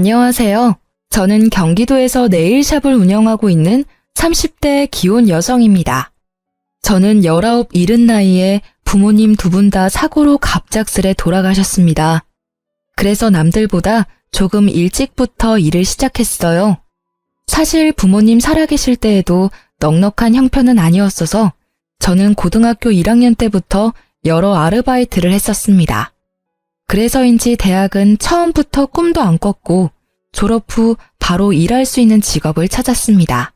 안녕하세요. 저는 경기도에서 네일샵을 운영하고 있는 30대 기혼 여성입니다. 저는 19 이른 나이에 부모님 두 분 다 사고로 갑작스레 돌아가셨습니다. 그래서 남들보다 조금 일찍부터 일을 시작했어요. 사실 부모님 살아계실 때에도 넉넉한 형편은 아니었어서 저는 고등학교 1학년 때부터 여러 아르바이트를 했었습니다. 그래서인지 대학은 처음부터 꿈도 안 꿨고 졸업 후 바로 일할 수 있는 직업을 찾았습니다.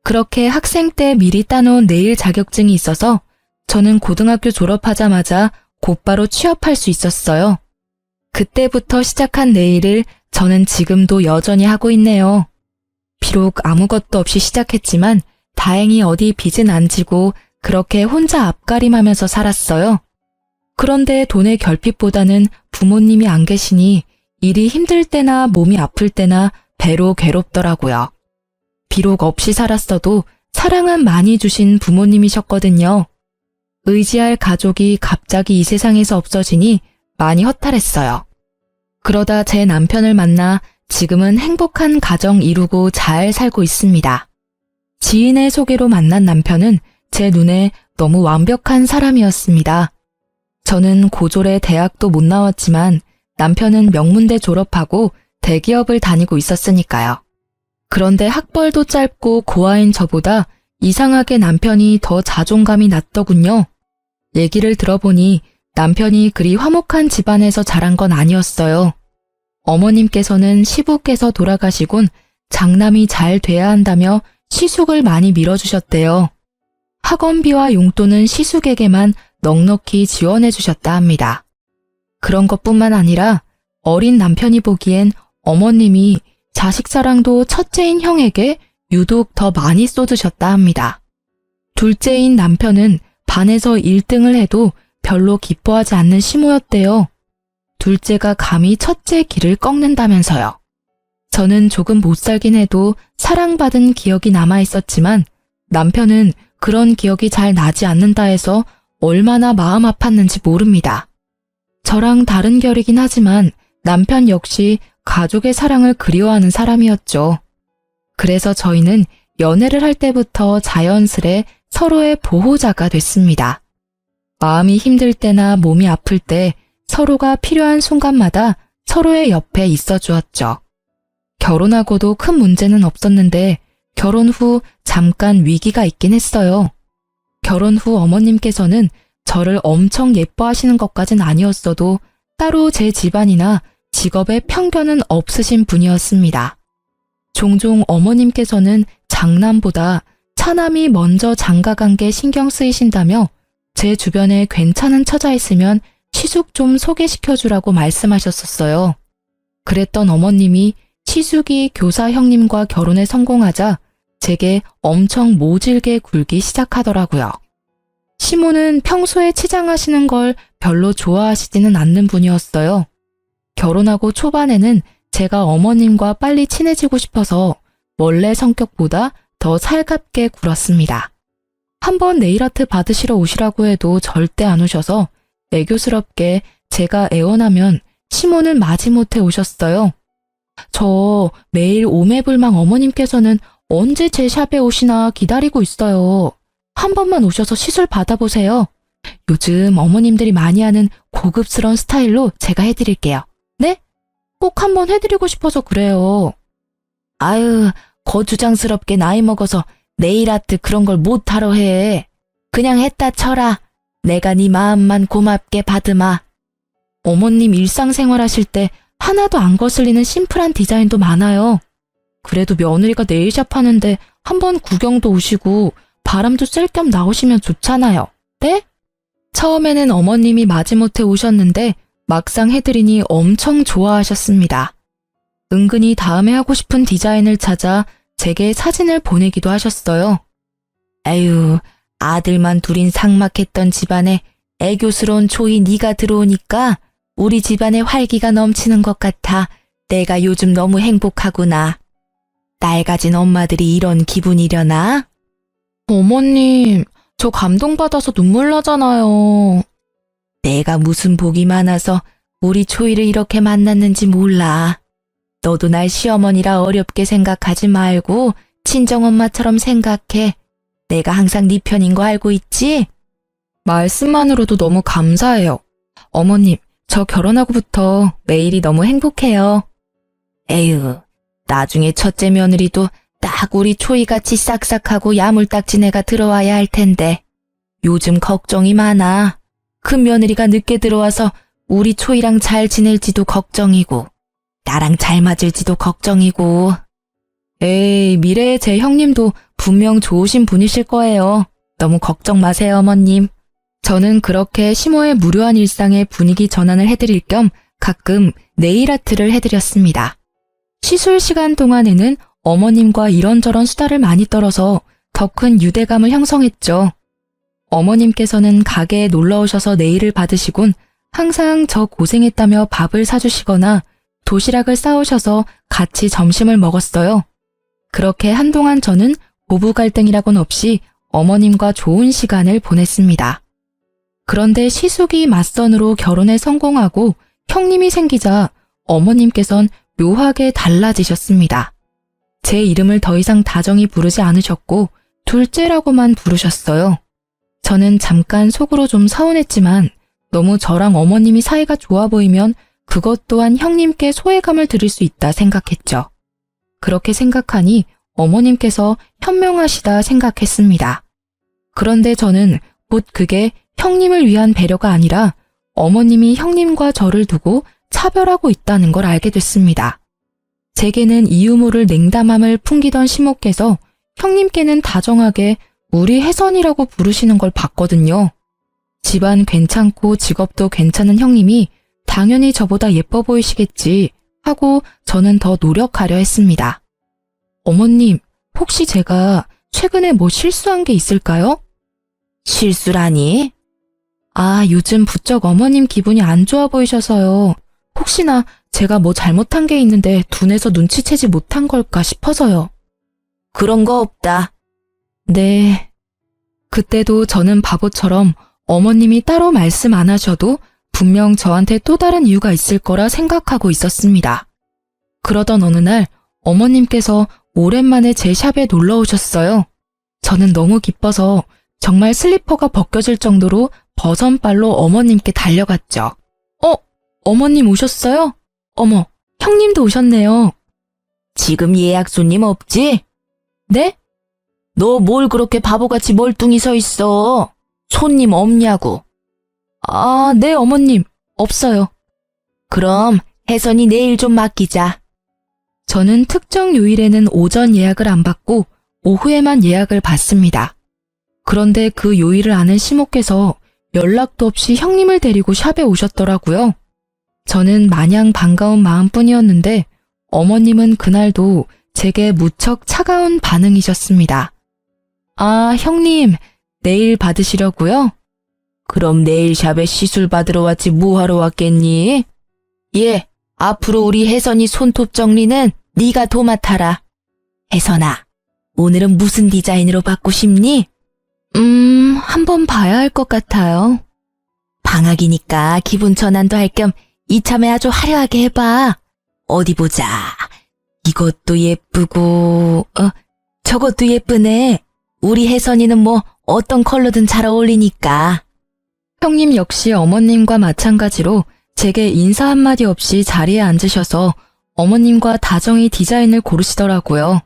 그렇게 학생 때 미리 따놓은 네일 자격증이 있어서 저는 고등학교 졸업하자마자 곧바로 취업할 수 있었어요. 그때부터 시작한 네일을 저는 지금도 여전히 하고 있네요. 비록 아무것도 없이 시작했지만 다행히 어디 빚은 안 지고 그렇게 혼자 앞가림하면서 살았어요. 그런데 돈의 결핍보다는 부모님이 안 계시니 일이 힘들 때나 몸이 아플 때나 배로 괴롭더라고요. 비록 없이 살았어도 사랑은 많이 주신 부모님이셨거든요. 의지할 가족이 갑자기 이 세상에서 없어지니 많이 허탈했어요. 그러다 제 남편을 만나 지금은 행복한 가정 이루고 잘 살고 있습니다. 지인의 소개로 만난 남편은 제 눈에 너무 완벽한 사람이었습니다. 저는 고졸에 대학도 못 나왔지만 남편은 명문대 졸업하고 대기업을 다니고 있었으니까요. 그런데 학벌도 짧고 고아인 저보다 이상하게 남편이 더 자존감이 낮더군요. 얘기를 들어보니 남편이 그리 화목한 집안에서 자란 건 아니었어요. 어머님께서는 시부께서 돌아가시곤 장남이 잘 돼야 한다며 시숙을 많이 밀어주셨대요. 학원비와 용돈은 시숙에게만 넉넉히 지원해 주셨다 합니다. 그런 것뿐만 아니라 어린 남편이 보기엔 어머님이 자식 사랑도 첫째인 형에게 유독 더 많이 쏟으셨다 합니다. 둘째인 남편은 반에서 1등을 해도 별로 기뻐하지 않는 시모였대요. 둘째가 감히 첫째 길을 꺾는다면서요. 저는 조금 못 살긴 해도 사랑받은 기억이 남아 있었지만 남편은 그런 기억이 잘 나지 않는다 해서 얼마나 마음 아팠는지 모릅니다. 저랑 다른 결이긴 하지만 남편 역시 가족의 사랑을 그리워하는 사람이었죠. 그래서 저희는 연애를 할 때부터 자연스레 서로의 보호자가 됐습니다. 마음이 힘들 때나 몸이 아플 때 서로가 필요한 순간마다 서로의 옆에 있어 주었죠. 결혼하고도 큰 문제는 없었는데 결혼 후 잠깐 위기가 있긴 했어요. 결혼 후 어머님께서는 저를 엄청 예뻐하시는 것까진 아니었어도 따로 제 집안이나 직업에 편견은 없으신 분이었습니다. 종종 어머님께서는 장남보다 차남이 먼저 장가간 게 신경 쓰이신다며 제 주변에 괜찮은 처자 있으면 시숙 좀 소개시켜주라고 말씀하셨었어요. 그랬던 어머님이 시숙이 교사 형님과 결혼에 성공하자 제게 엄청 모질게 굴기 시작하더라고요. 시모는 평소에 치장하시는 걸 별로 좋아하시지는 않는 분이었어요. 결혼하고 초반에는 제가 어머님과 빨리 친해지고 싶어서 원래 성격보다 더 살갑게 굴었습니다. 한번 네일아트 받으시러 오시라고 해도 절대 안 오셔서 애교스럽게 제가 애원하면 시모는 마지못해 오셨어요. 저 매일 오매불망 어머님께서는 언제 제 샵에 오시나 기다리고 있어요. 한 번만 오셔서 시술 받아보세요. 요즘 어머님들이 많이 하는 고급스러운 스타일로 제가 해드릴게요. 네? 꼭 한번 해드리고 싶어서 그래요. 아유, 거주장스럽게 나이 먹어서 네일아트 그런 걸 못하러 해. 그냥 했다 쳐라. 내가 네 마음만 고맙게 받으마. 어머님 일상생활 하실 때 하나도 안 거슬리는 심플한 디자인도 많아요. 그래도 며느리가 네일샵 하는데 한번 구경도 오시고 바람도 쐴 겸 나오시면 좋잖아요. 네? 처음에는 어머님이 마지못해 오셨는데 막상 해드리니 엄청 좋아하셨습니다. 은근히 다음에 하고 싶은 디자인을 찾아 제게 사진을 보내기도 하셨어요. 에휴, 아들만 둘인 삭막했던 집안에 애교스러운 초이 네가 들어오니까 우리 집안에 활기가 넘치는 것 같아 내가 요즘 너무 행복하구나. 딸 가진 엄마들이 이런 기분이려나? 어머님, 저 감동받아서 눈물 나잖아요. 내가 무슨 복이 많아서 우리 초이를 이렇게 만났는지 몰라. 너도 날 시어머니라 어렵게 생각하지 말고 친정엄마처럼 생각해. 내가 항상 네 편인 거 알고 있지? 말씀만으로도 너무 감사해요. 어머님, 저 결혼하고부터 매일이 너무 행복해요. 에휴, 나중에 첫째 며느리도 딱 우리 초이같이 싹싹하고 야물딱진 애가 들어와야 할 텐데 요즘 걱정이 많아. 큰 며느리가 늦게 들어와서 우리 초이랑 잘 지낼지도 걱정이고 나랑 잘 맞을지도 걱정이고. 에이, 미래의 제 형님도 분명 좋으신 분이실 거예요. 너무 걱정 마세요, 어머님. 저는 그렇게 시모의 무료한 일상의 분위기 전환을 해드릴 겸 가끔 네일 아트를 해드렸습니다. 시술 시간 동안에는 어머님과 이런저런 수다를 많이 떨어서 더 큰 유대감을 형성했죠. 어머님께서는 가게에 놀러 오셔서 네일을 받으시곤 항상 저 고생했다며 밥을 사주시거나 도시락을 싸오셔서 같이 점심을 먹었어요. 그렇게 한동안 저는 부부 갈등이라곤 없이 어머님과 좋은 시간을 보냈습니다. 그런데 시숙이 맞선으로 결혼에 성공하고 형님이 생기자 어머님께선 묘하게 달라지셨습니다. 제 이름을 더 이상 다정히 부르지 않으셨고 둘째라고만 부르셨어요. 저는 잠깐 속으로 좀 서운했지만 너무 저랑 어머님이 사이가 좋아 보이면 그것 또한 형님께 소외감을 들을 수 있다 생각했죠. 그렇게 생각하니 어머님께서 현명하시다 생각했습니다. 그런데 저는 곧 그게 형님을 위한 배려가 아니라 어머님이 형님과 저를 두고 차별하고 있다는 걸 알게 됐습니다. 제게는 이유 모를 냉담함을 풍기던 시모께서 형님께는 다정하게 우리 혜선이라고 부르시는 걸 봤거든요. 집안 괜찮고 직업도 괜찮은 형님이 당연히 저보다 예뻐 보이시겠지 하고 저는 더 노력하려 했습니다. 어머님, 혹시 제가 최근에 뭐 실수한 게 있을까요? 실수라니? 아, 요즘 부쩍 어머님 기분이 안 좋아 보이셔서요. 혹시나 제가 뭐 잘못한 게 있는데 둔해서 눈치채지 못한 걸까 싶어서요. 그런 거 없다. 네. 그때도 저는 바보처럼 어머님이 따로 말씀 안 하셔도 분명 저한테 또 다른 이유가 있을 거라 생각하고 있었습니다. 그러던 어느 날 어머님께서 오랜만에 제 샵에 놀러 오셨어요. 저는 너무 기뻐서 정말 슬리퍼가 벗겨질 정도로 버선발로 어머님께 달려갔죠. 어머님 오셨어요? 어머, 형님도 오셨네요. 지금 예약 손님 없지? 네? 너 뭘 그렇게 바보같이 멀뚱히 서 있어? 손님 없냐고. 아, 네, 어머님. 없어요. 그럼 혜선이 내일 좀 맡기자. 저는 특정 요일에는 오전 예약을 안 받고 오후에만 예약을 받습니다. 그런데 그 요일을 아는 시모께서 연락도 없이 형님을 데리고 샵에 오셨더라고요. 저는 마냥 반가운 마음뿐이었는데 어머님은 그날도 제게 무척 차가운 반응이셨습니다. 아, 형님, 내일 받으시려고요? 그럼 내일 샵에 시술 받으러 왔지 뭐하러 왔겠니? 예, 앞으로 우리 혜선이 손톱 정리는 네가 도맡아라. 혜선아, 오늘은 무슨 디자인으로 받고 싶니? 한번 봐야 할 것 같아요. 방학이니까 기분 전환도 할 겸 이참에 아주 화려하게 해봐. 어디 보자. 이것도 예쁘고, 저것도 예쁘네. 우리 혜선이는 뭐 어떤 컬러든 잘 어울리니까. 형님 역시 어머님과 마찬가지로 제게 인사 한마디 없이 자리에 앉으셔서 어머님과 다정히 디자인을 고르시더라고요.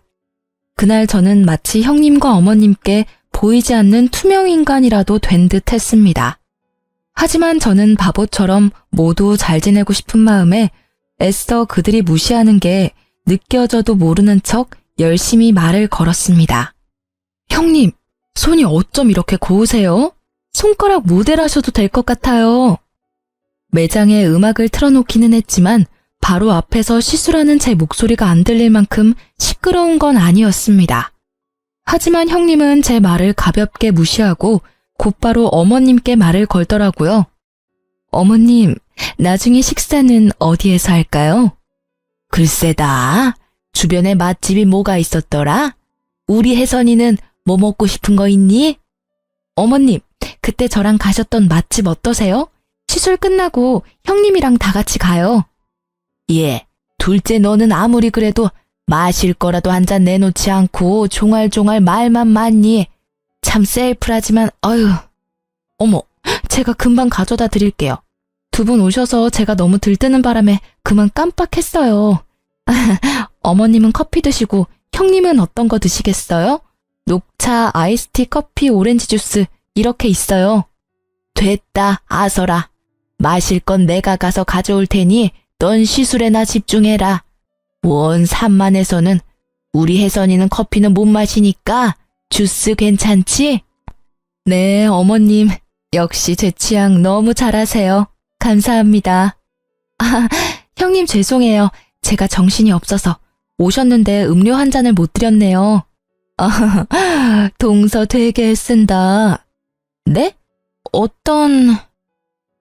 그날 저는 마치 형님과 어머님께 보이지 않는 투명 인간이라도 된 듯 했습니다. 하지만 저는 바보처럼 모두 잘 지내고 싶은 마음에 애써 그들이 무시하는 게 느껴져도 모르는 척 열심히 말을 걸었습니다. 형님, 손이 어쩜 이렇게 고우세요? 손가락 모델하셔도 될 것 같아요. 매장에 음악을 틀어놓기는 했지만 바로 앞에서 시술하는 제 목소리가 안 들릴 만큼 시끄러운 건 아니었습니다. 하지만 형님은 제 말을 가볍게 무시하고 곧바로 어머님께 말을 걸더라고요. 어머님, 나중에 식사는 어디에서 할까요? 글쎄다. 주변에 맛집이 뭐가 있었더라? 우리 혜선이는 뭐 먹고 싶은 거 있니? 어머님, 그때 저랑 가셨던 맛집 어떠세요? 시술 끝나고 형님이랑 다 같이 가요. 예, 둘째 너는 아무리 그래도 마실 거라도 한 잔 내놓지 않고 종알종알 말만 많니. 참 셀프라지만 어휴. 어머, 제가 금방 가져다 드릴게요. 두 분 오셔서 제가 너무 들뜨는 바람에 그만 깜빡했어요. 어머님은 커피 드시고 형님은 어떤 거 드시겠어요? 녹차, 아이스티, 커피, 오렌지 주스 이렇게 있어요. 됐다, 아서라. 마실 건 내가 가서 가져올 테니 넌 시술에나 집중해라. 원 산만해서는 우리 혜선이는 커피는 못 마시니까 주스 괜찮지? 네, 어머님. 역시 제 취향 너무 잘하세요. 감사합니다. 아, 형님 죄송해요. 제가 정신이 없어서 오셨는데 음료 한 잔을 못 드렸네요. 아, 동서 되게 애쓴다. 네? 어떤...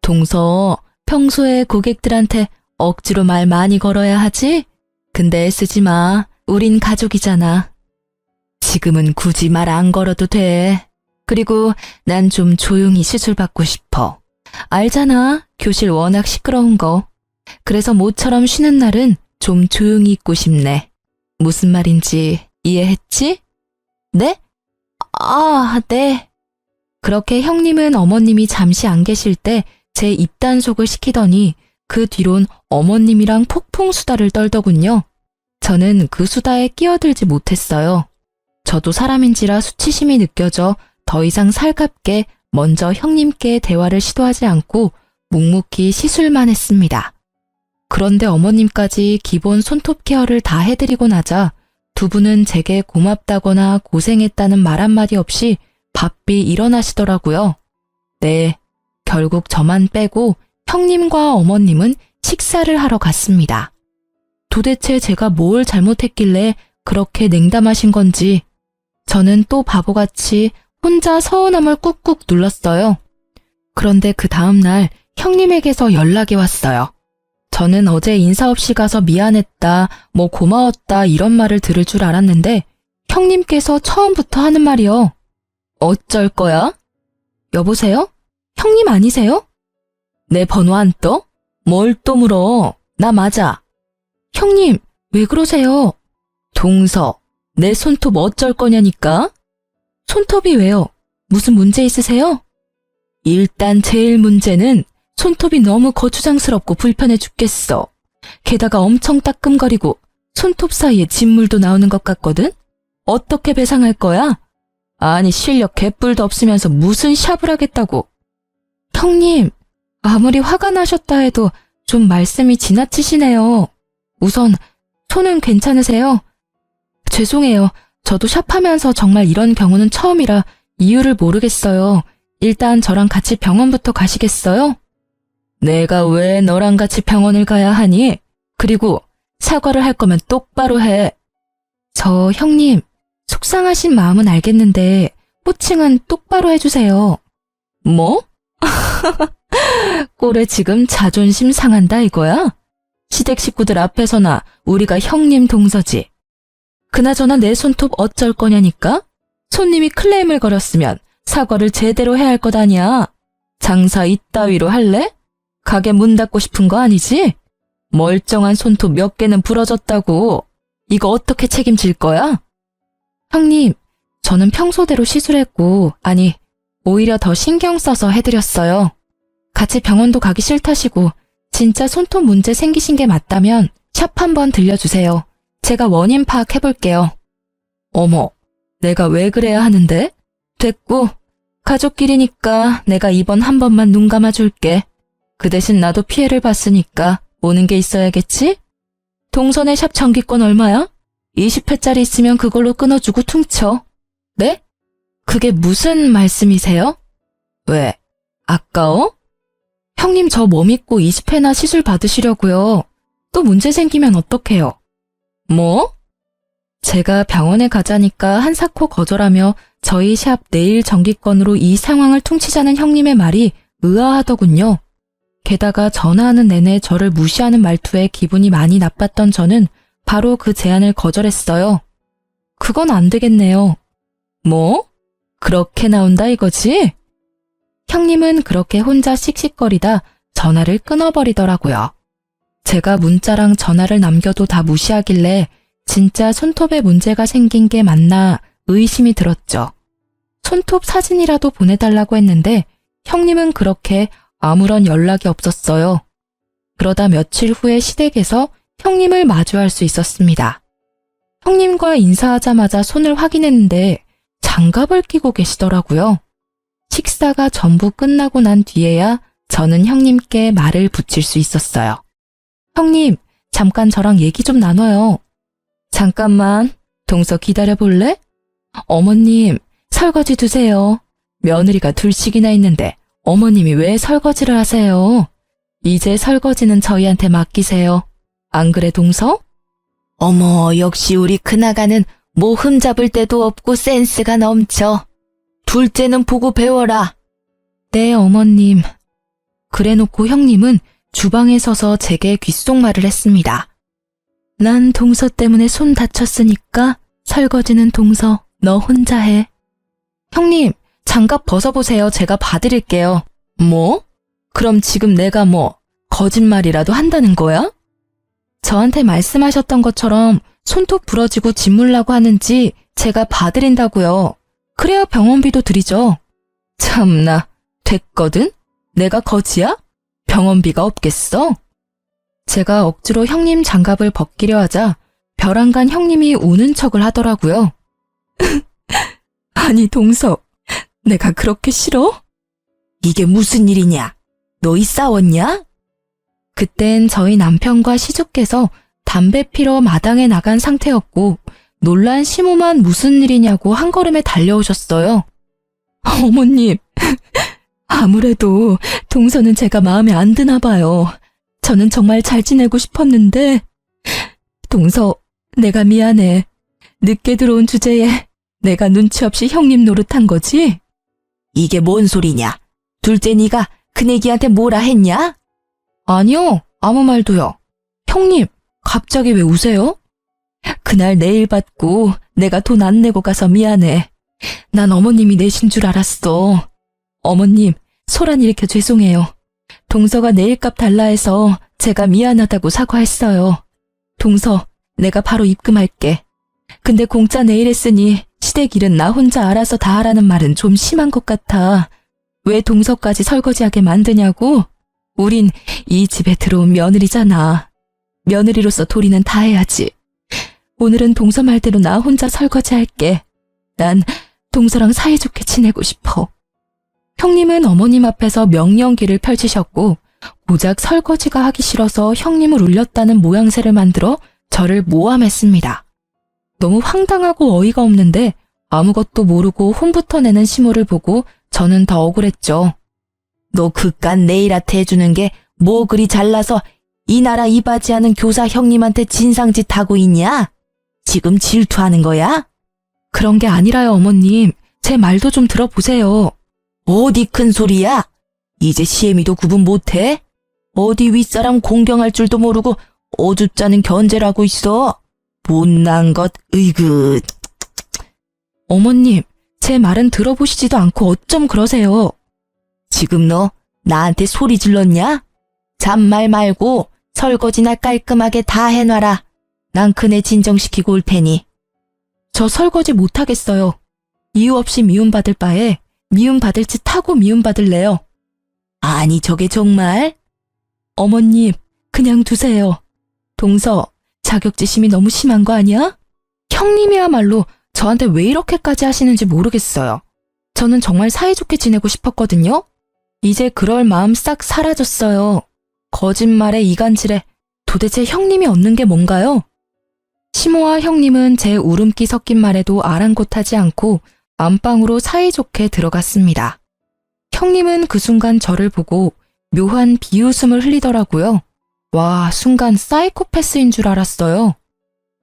동서, 평소에 고객들한테 억지로 말 많이 걸어야 하지? 근데 애쓰지 마. 우린 가족이잖아. 지금은 굳이 말 안 걸어도 돼. 그리고 난 좀 조용히 시술 받고 싶어. 알잖아. 교실 워낙 시끄러운 거. 그래서 모처럼 쉬는 날은 좀 조용히 있고 싶네. 무슨 말인지 이해했지? 네? 아, 네. 그렇게 형님은 어머님이 잠시 안 계실 때 제 입단속을 시키더니 그 뒤론 어머님이랑 폭풍 수다를 떨더군요. 저는 그 수다에 끼어들지 못했어요. 저도 사람인지라 수치심이 느껴져 더 이상 살갑게 먼저 형님께 대화를 시도하지 않고 묵묵히 시술만 했습니다. 그런데 어머님까지 기본 손톱 케어를 다 해드리고 나자 두 분은 제게 고맙다거나 고생했다는 말 한마디 없이 바삐 일어나시더라고요. 네, 결국 저만 빼고 형님과 어머님은 식사를 하러 갔습니다. 도대체 제가 뭘 잘못했길래 그렇게 냉담하신 건지 저는 또 바보같이 혼자 서운함을 꾹꾹 눌렀어요. 그런데 그 다음날 형님에게서 연락이 왔어요. 저는 어제 인사 없이 가서 미안했다, 뭐 고마웠다 이런 말을 들을 줄 알았는데 형님께서 처음부터 하는 말이요. 어쩔 거야? 여보세요? 형님 아니세요? 내 번호 안 떠? 뭘 또 물어? 나 맞아. 형님, 왜 그러세요? 동서, 내 손톱 어쩔 거냐니까? 손톱이 왜요? 무슨 문제 있으세요? 일단 제일 문제는 손톱이 너무 거추장스럽고 불편해 죽겠어. 게다가 엄청 따끔거리고 손톱 사이에 진물도 나오는 것 같거든? 어떻게 배상할 거야? 아니 실력 개뿔도 없으면서 무슨 샵을 하겠다고. 형님, 아무리 화가 나셨다 해도 좀 말씀이 지나치시네요. 우선 손은 괜찮으세요? 죄송해요. 저도 샵하면서 정말 이런 경우는 처음이라 이유를 모르겠어요. 일단 저랑 같이 병원부터 가시겠어요? 내가 왜 너랑 같이 병원을 가야 하니? 그리고 사과를 할 거면 똑바로 해. 저 형님, 속상하신 마음은 알겠는데 호칭은 똑바로 해주세요. 뭐? 꼴에 지금 자존심 상한다 이거야? 시댁 식구들 앞에서나 우리가 형님 동서지. 그나저나 내 손톱 어쩔 거냐니까? 손님이 클레임을 걸었으면 사과를 제대로 해야 할 것 아니야. 장사 이따위로 할래? 가게 문 닫고 싶은 거 아니지? 멀쩡한 손톱 몇 개는 부러졌다고. 이거 어떻게 책임질 거야? 형님, 저는 평소대로 시술했고, 아니, 오히려 더 신경 써서 해드렸어요. 같이 병원도 가기 싫다시고 진짜 손톱 문제 생기신 게 맞다면 샵 한번 들려주세요. 제가 원인 파악해볼게요. 어머, 내가 왜 그래야 하는데? 됐고, 가족끼리니까 내가 이번 한 번만 눈 감아줄게. 그 대신 나도 피해를 봤으니까 오는 게 있어야겠지? 동선의 샵 정기권 얼마야? 20회짜리 있으면 그걸로 끊어주고 퉁쳐. 네? 그게 무슨 말씀이세요? 왜? 아까워? 형님 저 뭐 믿고 20회나 시술 받으시려고요. 또 문제 생기면 어떡해요? 뭐? 제가 병원에 가자니까 한사코 거절하며 저희 샵 내일 정기권으로 이 상황을 퉁치자는 형님의 말이 의아하더군요. 게다가 전화하는 내내 저를 무시하는 말투에 기분이 많이 나빴던 저는 바로 그 제안을 거절했어요. 그건 안 되겠네요. 뭐? 그렇게 나온다 이거지? 형님은 그렇게 혼자 씩씩거리다 전화를 끊어버리더라고요. 제가 문자랑 전화를 남겨도 다 무시하길래 진짜 손톱에 문제가 생긴 게 맞나 의심이 들었죠. 손톱 사진이라도 보내달라고 했는데 형님은 그렇게 아무런 연락이 없었어요. 그러다 며칠 후에 시댁에서 형님을 마주할 수 있었습니다. 형님과 인사하자마자 손을 확인했는데 장갑을 끼고 계시더라고요. 식사가 전부 끝나고 난 뒤에야 저는 형님께 말을 붙일 수 있었어요. 형님, 잠깐 저랑 얘기 좀 나눠요. 잠깐만, 동서 기다려볼래? 어머님, 설거지 두세요. 며느리가 둘씩이나 있는데 어머님이 왜 설거지를 하세요? 이제 설거지는 저희한테 맡기세요. 안 그래, 동서? 어머, 역시 우리 큰아가는 뭐 흠잡을 데도 없고 센스가 넘쳐. 둘째는 보고 배워라. 네, 어머님. 그래놓고 형님은 주방에 서서 제게 귓속말을 했습니다. 난 동서 때문에 손 다쳤으니까 설거지는 동서, 너 혼자 해. 형님, 장갑 벗어보세요. 제가 봐드릴게요. 뭐? 그럼 지금 내가 뭐 거짓말이라도 한다는 거야? 저한테 말씀하셨던 것처럼 손톱 부러지고 짓물라고 하는지 제가 봐드린다고요. 그래야 병원비도 드리죠. 참나, 됐거든? 내가 거지야? 병원비가 없겠어? 제가 억지로 형님 장갑을 벗기려 하자 벼랑간 형님이 우는 척을 하더라고요. 아니, 동서, 내가 그렇게 싫어? 이게 무슨 일이냐? 너희 싸웠냐? 그땐 저희 남편과 시주께서 담배 피러 마당에 나간 상태였고 놀란 시모만 무슨 일이냐고 한 걸음에 달려오셨어요. 어머님, 아무래도 동서는 제가 마음에 안 드나 봐요. 저는 정말 잘 지내고 싶었는데. 동서, 내가 미안해. 늦게 들어온 주제에 내가 눈치 없이 형님 노릇한 거지? 이게 뭔 소리냐? 둘째 네가 큰애기한테 뭐라 했냐? 아니요, 아무 말도요. 형님, 갑자기 왜 우세요? 그날 내일 받고 내가 돈 안 내고 가서 미안해. 난 어머님이 내신 줄 알았어. 어머님, 소란 일으켜 죄송해요. 동서가 내일값 달라 해서 제가 미안하다고 사과했어요. 동서, 내가 바로 입금할게. 근데 공짜 내일 했으니 시댁 일은 나 혼자 알아서 다 하라는 말은 좀 심한 것 같아. 왜 동서까지 설거지하게 만드냐고? 우린 이 집에 들어온 며느리잖아. 며느리로서 도리는 다 해야지. 오늘은 동서 말대로 나 혼자 설거지할게. 난 동서랑 사이좋게 지내고 싶어. 형님은 어머님 앞에서 명령기를 펼치셨고 고작 설거지가 하기 싫어서 형님을 울렸다는 모양새를 만들어 저를 모함했습니다. 너무 황당하고 어이가 없는데 아무것도 모르고 혼부터 내는 시모를 보고 저는 더 억울했죠. 너 그깟 네일아트 해주는 게 뭐 그리 잘나서 이 나라 이바지하는 교사 형님한테 진상짓 하고 있냐? 지금 질투하는 거야? 그런 게 아니라요, 어머님. 제 말도 좀 들어보세요. 어디 큰 소리야? 이제 시애미도 구분 못해? 어디 윗사람 공경할 줄도 모르고 어줍잖은 견제를 하고 있어. 못난 것, 으이그. 어머님, 제 말은 들어보시지도 않고 어쩜 그러세요? 지금 너 나한테 소리 질렀냐? 잔말 말고 설거지나 깔끔하게 다 해놔라. 난 그네 진정시키고 올 테니. 저 설거지 못하겠어요. 이유 없이 미움받을 바에 미움받을 짓 하고 미움받을래요. 아니, 저게 정말? 어머님, 그냥 두세요. 동서, 자격지심이 너무 심한 거 아니야? 형님이야말로 저한테 왜 이렇게까지 하시는지 모르겠어요. 저는 정말 사이좋게 지내고 싶었거든요. 이제 그럴 마음 싹 사라졌어요. 거짓말에 이간질에 도대체 형님이 얻는 게 뭔가요? 시모와 형님은 제 울음기 섞인 말에도 아랑곳하지 않고 안방으로 사이좋게 들어갔습니다. 형님은 그 순간 저를 보고 묘한 비웃음을 흘리더라고요. 와, 순간 사이코패스인 줄 알았어요.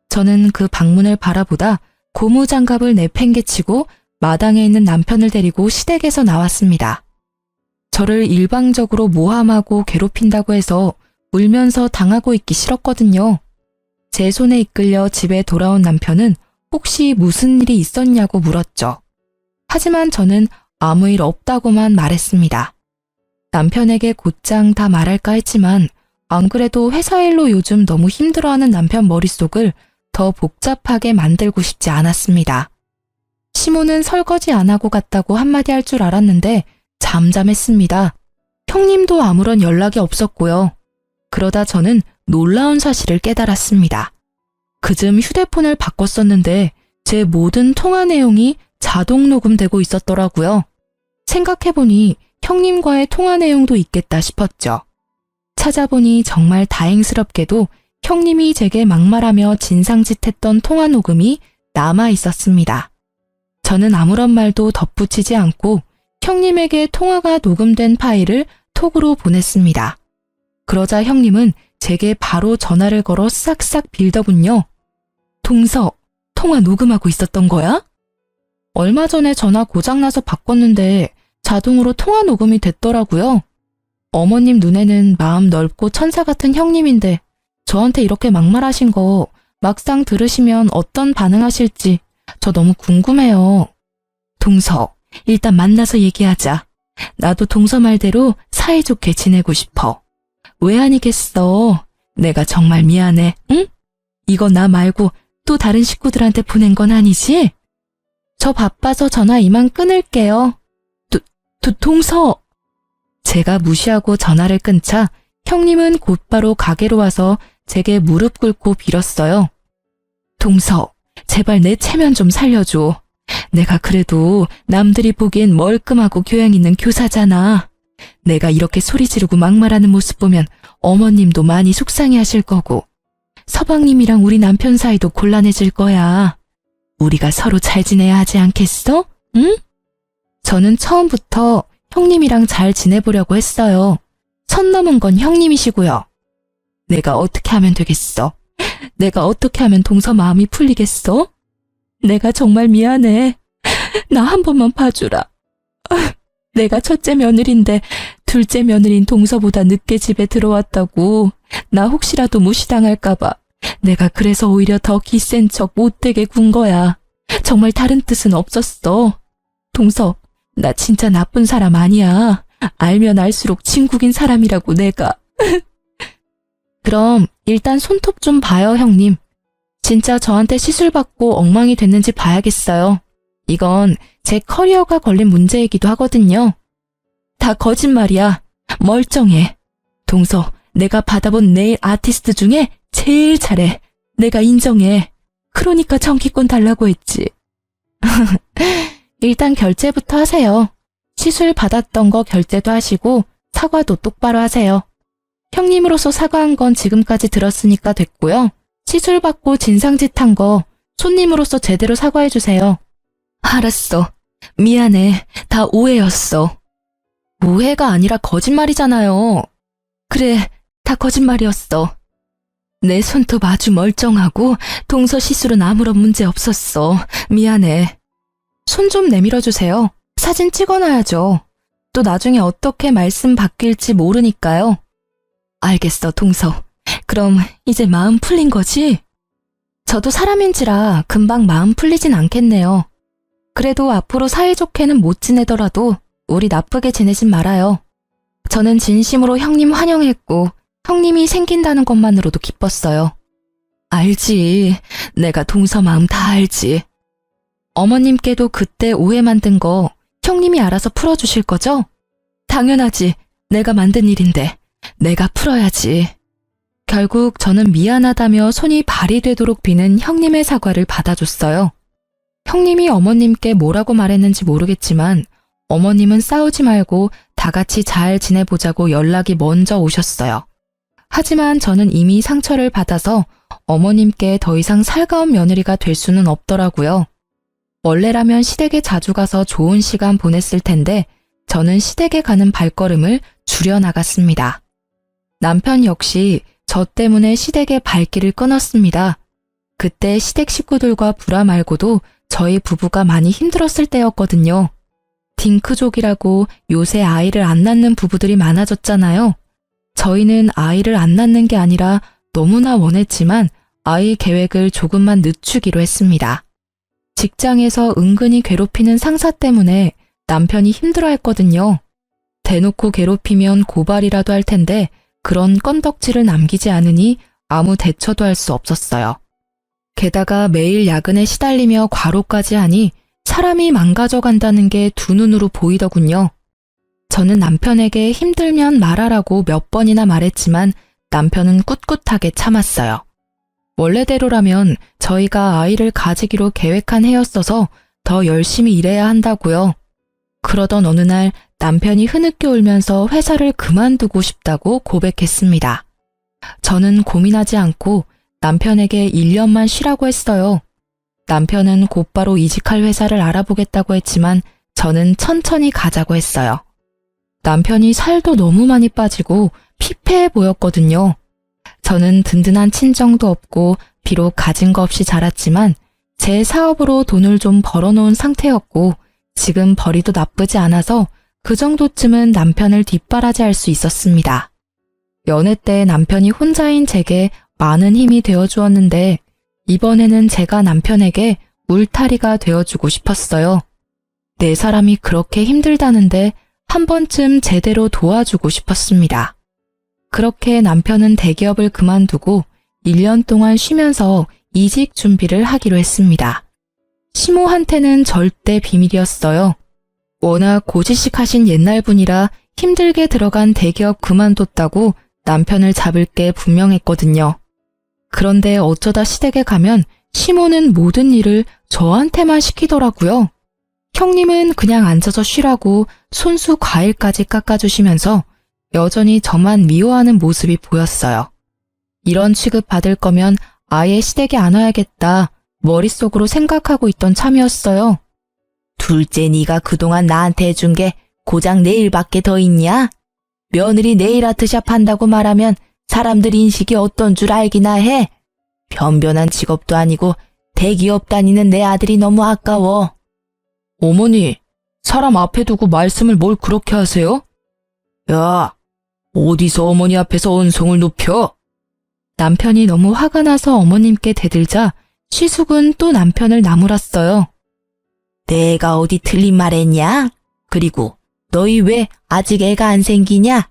저는 그 방문을 바라보다 고무장갑을 내팽개치고 마당에 있는 남편을 데리고 시댁에서 나왔습니다. 저를 일방적으로 모함하고 괴롭힌다고 해서 울면서 당하고 있기 싫었거든요. 제 손에 이끌려 집에 돌아온 남편은 혹시 무슨 일이 있었냐고 물었죠. 하지만 저는 아무 일 없다고만 말했습니다. 남편에게 곧장 다 말할까 했지만 안 그래도 회사 일로 요즘 너무 힘들어하는 남편 머릿속을 더 복잡하게 만들고 싶지 않았습니다. 시모는 설거지 안 하고 갔다고 한마디 할 줄 알았는데 잠잠했습니다. 형님도 아무런 연락이 없었고요. 그러다 저는 놀라운 사실을 깨달았습니다. 그즘 휴대폰을 바꿨었는데 제 모든 통화 내용이 자동 녹음되고 있었더라고요. 생각해보니 형님과의 통화 내용도 있겠다 싶었죠. 찾아보니 정말 다행스럽게도 형님이 제게 막말하며 진상짓했던 통화 녹음이 남아 있었습니다. 저는 아무런 말도 덧붙이지 않고 형님에게 통화가 녹음된 파일을 톡으로 보냈습니다. 그러자 형님은 제게 바로 전화를 걸어 싹싹 빌더군요. 동서, 통화 녹음하고 있었던 거야? 얼마 전에 전화 고장나서 바꿨는데 자동으로 통화 녹음이 됐더라고요. 어머님 눈에는 마음 넓고 천사 같은 형님인데 저한테 이렇게 막말하신 거 막상 들으시면 어떤 반응하실지 저 너무 궁금해요. 동서, 일단 만나서 얘기하자. 나도 동서 말대로 사이좋게 지내고 싶어. 왜 아니겠어? 내가 정말 미안해, 응? 이거 나 말고 또 다른 식구들한테 보낸 건 아니지? 저 바빠서 전화 이만 끊을게요. 동서! 제가 무시하고 전화를 끊자 형님은 곧바로 가게로 와서 제게 무릎 꿇고 빌었어요. 동서, 제발 내 체면 좀 살려줘. 내가 그래도 남들이 보기엔 멀끔하고 교양 있는 교사잖아. 내가 이렇게 소리 지르고 막말하는 모습 보면 어머님도 많이 속상해하실 거고 서방님이랑 우리 남편 사이도 곤란해질 거야. 우리가 서로 잘 지내야 하지 않겠어? 응? 저는 처음부터 형님이랑 잘 지내보려고 했어요. 선 넘은 건 형님이시고요. 내가 어떻게 하면 되겠어? 내가 어떻게 하면 동서 마음이 풀리겠어? 내가 정말 미안해. 나 한 번만 봐주라. 내가 첫째 며느리인데 둘째 며느린 동서보다 늦게 집에 들어왔다고 나 혹시라도 무시당할까봐 내가 그래서 오히려 더 기센 척 못되게 군 거야. 정말 다른 뜻은 없었어. 동서, 나 진짜 나쁜 사람 아니야. 알면 알수록 친구긴 사람이라고 내가. 그럼 일단 손톱 좀 봐요, 형님. 진짜 저한테 시술받고 엉망이 됐는지 봐야겠어요. 이건 제 커리어가 걸린 문제이기도 하거든요. 다 거짓말이야. 멀쩡해. 동서, 내가 받아본 네일 아티스트 중에 제일 잘해. 내가 인정해. 그러니까 정기권 달라고 했지. 일단 결제부터 하세요. 시술 받았던 거 결제도 하시고 사과도 똑바로 하세요. 형님으로서 사과한 건 지금까지 들었으니까 됐고요. 시술 받고 진상짓한 거 손님으로서 제대로 사과해주세요. 알았어. 미안해. 다 오해였어. 오해가 아니라 거짓말이잖아요. 그래, 다 거짓말이었어. 내 손톱 아주 멀쩡하고 동서 시술은 아무런 문제 없었어. 미안해. 손 좀 내밀어주세요. 사진 찍어놔야죠. 또 나중에 어떻게 말씀 바뀔지 모르니까요. 알겠어, 동서. 그럼 이제 마음 풀린 거지? 저도 사람인지라 금방 마음 풀리진 않겠네요. 그래도 앞으로 사이좋게는 못 지내더라도 우리 나쁘게 지내진 말아요. 저는 진심으로 형님 환영했고 형님이 생긴다는 것만으로도 기뻤어요. 알지. 내가 동서 마음 다 알지. 어머님께도 그때 오해 만든 거 형님이 알아서 풀어주실 거죠? 당연하지. 내가 만든 일인데 내가 풀어야지. 결국 저는 미안하다며 손이 발이 되도록 비는 형님의 사과를 받아줬어요. 형님이 어머님께 뭐라고 말했는지 모르겠지만 어머님은 싸우지 말고 다 같이 잘 지내보자고 연락이 먼저 오셨어요. 하지만 저는 이미 상처를 받아서 어머님께 더 이상 살가운 며느리가 될 수는 없더라고요. 원래라면 시댁에 자주 가서 좋은 시간 보냈을 텐데 저는 시댁에 가는 발걸음을 줄여나갔습니다. 남편 역시 저 때문에 시댁의 발길을 끊었습니다. 그때 시댁 식구들과 불화 말고도 저희 부부가 많이 힘들었을 때였거든요. 딩크족이라고 요새 아이를 안 낳는 부부들이 많아졌잖아요. 저희는 아이를 안 낳는 게 아니라 너무나 원했지만 아이 계획을 조금만 늦추기로 했습니다. 직장에서 은근히 괴롭히는 상사 때문에 남편이 힘들어했거든요. 대놓고 괴롭히면 고발이라도 할 텐데 그런 건덕지를 남기지 않으니 아무 대처도 할 수 없었어요. 게다가 매일 야근에 시달리며 과로까지 하니 사람이 망가져간다는 게 두 눈으로 보이더군요. 저는 남편에게 힘들면 말하라고 몇 번이나 말했지만 남편은 꿋꿋하게 참았어요. 원래대로라면 저희가 아이를 가지기로 계획한 해였어서 더 열심히 일해야 한다고요. 그러던 어느 날 남편이 흐느껴 울면서 회사를 그만두고 싶다고 고백했습니다. 저는 고민하지 않고 남편에게 1년만 쉬라고 했어요. 남편은 곧바로 이직할 회사를 알아보겠다고 했지만 저는 천천히 가자고 했어요. 남편이 살도 너무 많이 빠지고 피폐해 보였거든요. 저는 든든한 친정도 없고 비록 가진 거 없이 자랐지만 제 사업으로 돈을 좀 벌어놓은 상태였고 지금 벌이도 나쁘지 않아서 그 정도쯤은 남편을 뒷바라지할 수 있었습니다. 연애 때 남편이 혼자인 제게 많은 힘이 되어주었는데 이번에는 제가 남편에게 울타리가 되어주고 싶었어요. 내 사람이 그렇게 힘들다는데 한 번쯤 제대로 도와주고 싶었습니다. 그렇게 남편은 대기업을 그만두고 1년 동안 쉬면서 이직 준비를 하기로 했습니다. 시모한테는 절대 비밀이었어요. 워낙 고지식하신 옛날 분이라 힘들게 들어간 대기업 그만뒀다고 남편을 잡을 게 분명했거든요. 그런데 어쩌다 시댁에 가면 시모는 모든 일을 저한테만 시키더라고요. 형님은 그냥 앉아서 쉬라고 손수 과일까지 깎아주시면서 여전히 저만 미워하는 모습이 보였어요. 이런 취급 받을 거면 아예 시댁에 안 와야겠다 머릿속으로 생각하고 있던 참이었어요. 둘째 네가 그동안 나한테 해준 게 고작 네일밖에 더 있냐? 며느리 네일 아트샵 한다고 말하면 사람들 인식이 어떤 줄 알기나 해. 변변한 직업도 아니고 대기업 다니는 내 아들이 너무 아까워. 어머니, 사람 앞에 두고 말씀을 뭘 그렇게 하세요? 야, 어디서 어머니 앞에서 언성을 높여? 남편이 너무 화가 나서 어머님께 대들자 시숙은 또 남편을 나무랐어요. 내가 어디 틀린 말 했냐? 그리고 너희 왜 아직 애가 안 생기냐?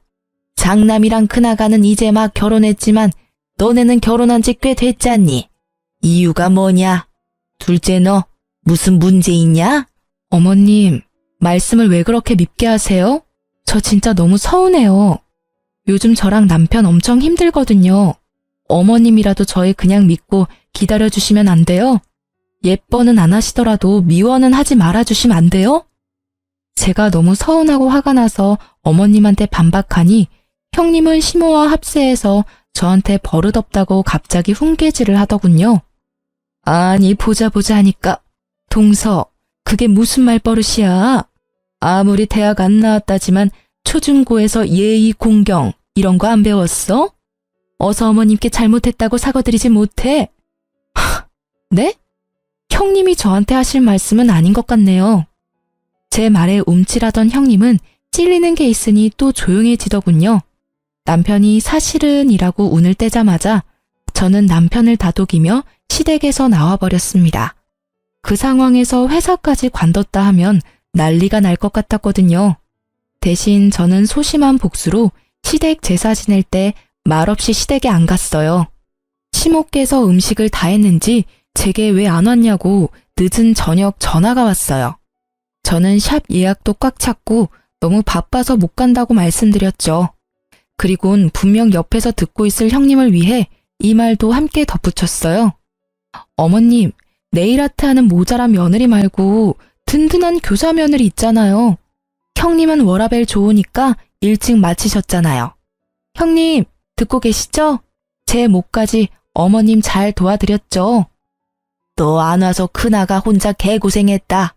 장남이랑 큰아가는 이제 막 결혼했지만 너네는 결혼한 지 꽤 됐잖니? 이유가 뭐냐? 둘째 너 무슨 문제 있냐? 어머님, 말씀을 왜 그렇게 밉게 하세요? 저 진짜 너무 서운해요. 요즘 저랑 남편 엄청 힘들거든요. 어머님이라도 저희 그냥 믿고 기다려주시면 안 돼요? 예뻐는 안 하시더라도 미워는 하지 말아주시면 안 돼요? 제가 너무 서운하고 화가 나서 어머님한테 반박하니 형님은 시모와 합세해서 저한테 버릇없다고 갑자기 훈계질을 하더군요. 아니 보자 하니까 동서 그게 무슨 말버릇이야. 아무리 대학 안 나왔다지만 초중고에서 예의 공경 이런 거 안 배웠어? 어서 어머님께 잘못했다고 사과드리지 못해. 네? 형님이 저한테 하실 말씀은 아닌 것 같네요. 제 말에 움찔하던 형님은 찔리는 게 있으니 또 조용해지더군요. 남편이 사실은 이라고 운을 떼자마자 저는 남편을 다독이며 시댁에서 나와버렸습니다. 그 상황에서 회사까지 관뒀다 하면 난리가 날 것 같았거든요. 대신 저는 소심한 복수로 시댁 제사 지낼 때 말없이 시댁에 안 갔어요. 시모께서 음식을 다 했는지 제게 왜 안 왔냐고 늦은 저녁 전화가 왔어요. 저는 샵 예약도 꽉 찼고 너무 바빠서 못 간다고 말씀드렸죠. 그리곤 분명 옆에서 듣고 있을 형님을 위해 이 말도 함께 덧붙였어요. 어머님, 네일아트 하는 모자란 며느리 말고 든든한 교사 며느리 있잖아요. 형님은 워라밸 좋으니까 일찍 마치셨잖아요. 형님, 듣고 계시죠? 제 목까지 어머님 잘 도와드렸죠? 너 안 와서 큰아가 혼자 개고생했다.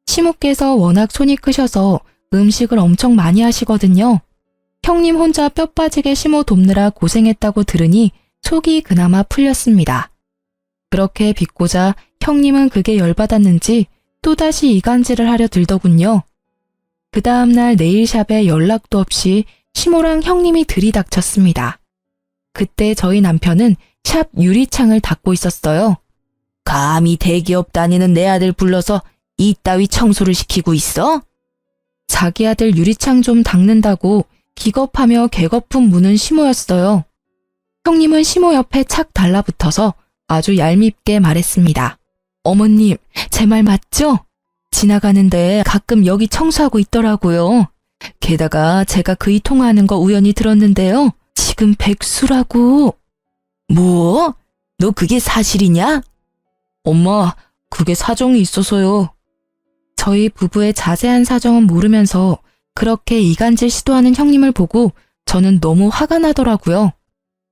시모께서 워낙 손이 크셔서 음식을 엄청 많이 하시거든요. 형님 혼자 뼈 빠지게 시모 돕느라 고생했다고 들으니 속이 그나마 풀렸습니다. 그렇게 빚고자 형님은 그게 열받았는지 또다시 이간질을 하려 들더군요. 그 다음날 네일샵에 연락도 없이 시모랑 형님이 들이닥쳤습니다. 그때 저희 남편은 샵 유리창을 닫고 있었어요. 감히 대기업 다니는 내 아들 불러서 이따위 청소를 시키고 있어? 자기 아들 유리창 좀 닦는다고 기겁하며 개거품 무는 시모였어요. 형님은 시모 옆에 착 달라붙어서 아주 얄밉게 말했습니다. 어머님, 제 말 맞죠? 지나가는데 가끔 여기 청소하고 있더라고요. 게다가 제가 그이 통화하는 거 우연히 들었는데요. 지금 백수라고. 뭐? 너 그게 사실이냐? 엄마, 그게 사정이 있어서요. 저희 부부의 자세한 사정은 모르면서 그렇게 이간질 시도하는 형님을 보고 저는 너무 화가 나더라고요.